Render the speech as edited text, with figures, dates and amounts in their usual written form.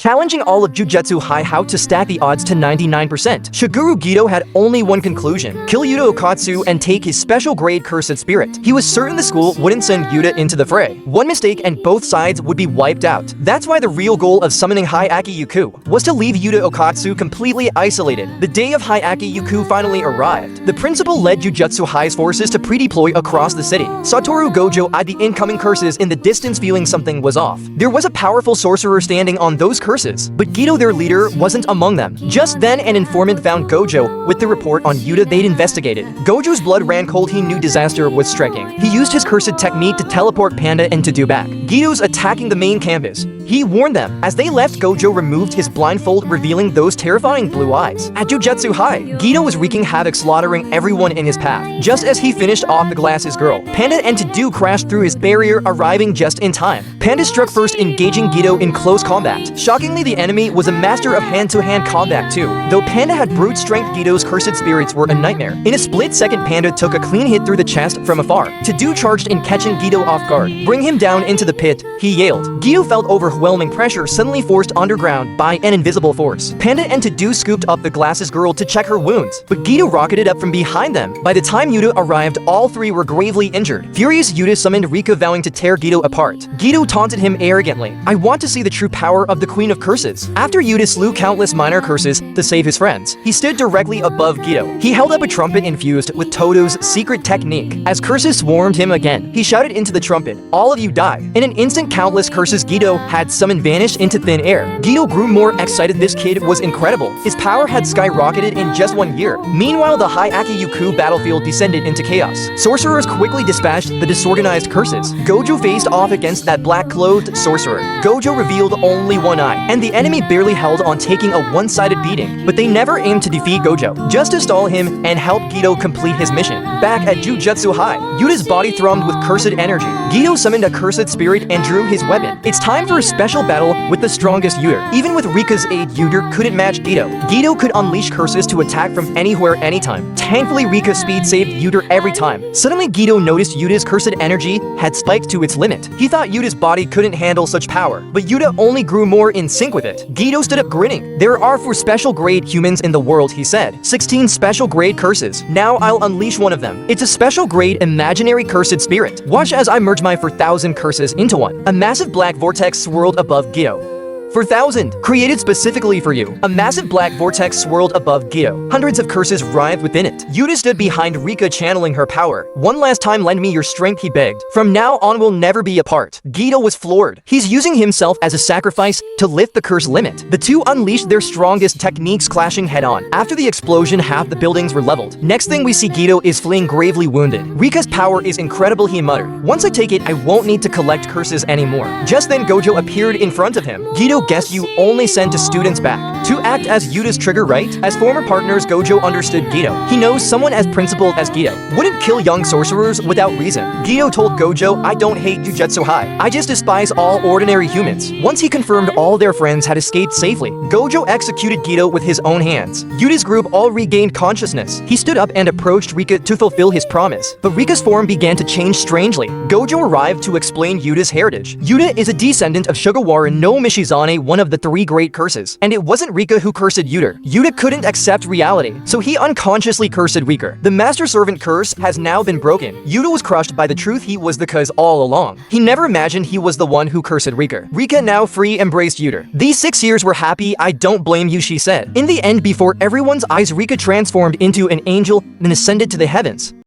challenging all of Jujutsu High how to stack the odds to 99%. Suguru Geto had only one conclusion: kill Yuta Okatsu and take his special grade Cursed Spirit. He was certain the school wouldn't send Yuta into the fray. One mistake and both sides would be wiped out. That's why the real goal of summoning Hyakki Yakou was to leave Yuta Okatsu completely isolated. The day of Hyakki Yakou finally arrived. The principal led Jujutsu High's forces to pre-deploy across the city. Satoru Gojo eyed the incoming curses in the distance, feeling something was off. There was a powerful sorcerer standing on those curses, but Geto, their leader, wasn't among them. Just then, an informant found Gojo with the report on Yuta they'd investigated. Gojo's blood ran cold. He knew disaster was striking. He used his cursed technique to teleport Panda and to do back. Geto's attacking the main campus. He warned them. As they left, Gojo removed his blindfold, revealing those terrifying blue eyes. At Jujutsu High, Geto was wreaking havoc, slaughtering everyone in his path. Just as he finished off the glasses girl, Panda and To-Do crashed through his barrier, arriving just in time. Panda struck first, engaging Geto in close combat. Shockingly, the enemy was a master of hand-to-hand combat too. Though Panda had brute strength, Geto's cursed spirits were a nightmare. In a split second, Panda took a clean hit through the chest from afar. To-Do charged in, catching Geto off guard. Bring him down into the pit, he yelled. Geto felt overwhelming pressure, suddenly forced underground by an invisible force. Panda and To-Do scooped up the glasses girl to check her wounds, but Geto rocketed up from behind them. By the time Yuta arrived, all three were gravely injured. Furious, Yuta summoned Rika, vowing to tear Geto apart. Geto taunted him arrogantly. I want to see the true power of the Queen of Curses. After Yuta slew countless minor curses to save his friends, he stood directly above Geto. He held up a trumpet infused with Todo's secret technique. As curses swarmed him again, he shouted into the trumpet, all of you die. In an instant, countless curses Geto had summoned vanished into thin air. Geto grew more excited. This kid was incredible. His power had skyrocketed in just 1 year. Meanwhile, the Hyakki Yakou battlefield descended into chaos. Sorcerers quickly dispatched the disorganized curses. Gojo faced off against that black-clothed sorcerer. Gojo revealed only one eye, and the enemy barely held on, taking a one-sided beating. But they never aimed to defeat Gojo, just to stall him and help Geto complete his mission. Back at Jujutsu High, Yuta's body thrummed with cursed energy. Geto summoned a cursed spirit and drew his weapon. It's time for a special battle with the strongest Yuta. Even with Rika's aid, Yuta couldn't match Geto. Geto could unleash curses to attack from anywhere, anytime. Thankfully, Rika's speed saved Yuta every time. Suddenly, Geto noticed Yuta's cursed energy had spiked to its limit. He thought Yuta's body couldn't handle such power, but Yuta only grew more in sync with it. Geto stood up grinning. There are 4 special grade humans in the world, he said. 16 special grade curses. Now I'll unleash one of them. It's a special grade imaginary cursed spirit. Watch as I merge my 4,000 curses into one. A massive black vortex swirled above Geto. 4,000, created specifically for you. A massive black vortex swirled above Geto. Hundreds of curses writhed within it. Yuta stood behind Rika, channeling her power. One last time, lend me your strength, he begged. From now on, we'll never be apart. Geto was floored. He's using himself as a sacrifice to lift the curse limit. The two unleashed their strongest techniques, clashing head-on. After the explosion, half the buildings were leveled. Next thing we see, Geto is fleeing, gravely wounded. Rika's power is incredible, he muttered. Once I take it, I won't need to collect curses anymore. Just then, Gojo appeared in front of him. Geto guessed you only send to students back to act as Yuta's trigger, right? As former partners, Gojo understood Geto. He knows someone as principled as Geto wouldn't kill young sorcerers without reason. Geto told Gojo, I don't hate Jujutsu High. I just despise all ordinary humans. Once he confirmed all their friends had escaped safely, Gojo executed Geto with his own hands. Yuta's group all regained consciousness. He stood up and approached Rika to fulfill his promise, but Rika's form began to change strangely. Gojo arrived to explain Yuta's heritage. Yuta is a descendant of Sugawara no Mishizane, one of the 3 great curses. And it wasn't Rika who cursed Yuta. Yuta couldn't accept reality, so he unconsciously cursed Rika. The master servant curse has now been broken. Yuta was crushed by the truth he was the cause all along. He never imagined he was the one who cursed Rika. Rika, now free, embraced Yuta. These 6 years were happy, I don't blame you, she said. In the end, before everyone's eyes, Rika transformed into an angel and ascended to the heavens.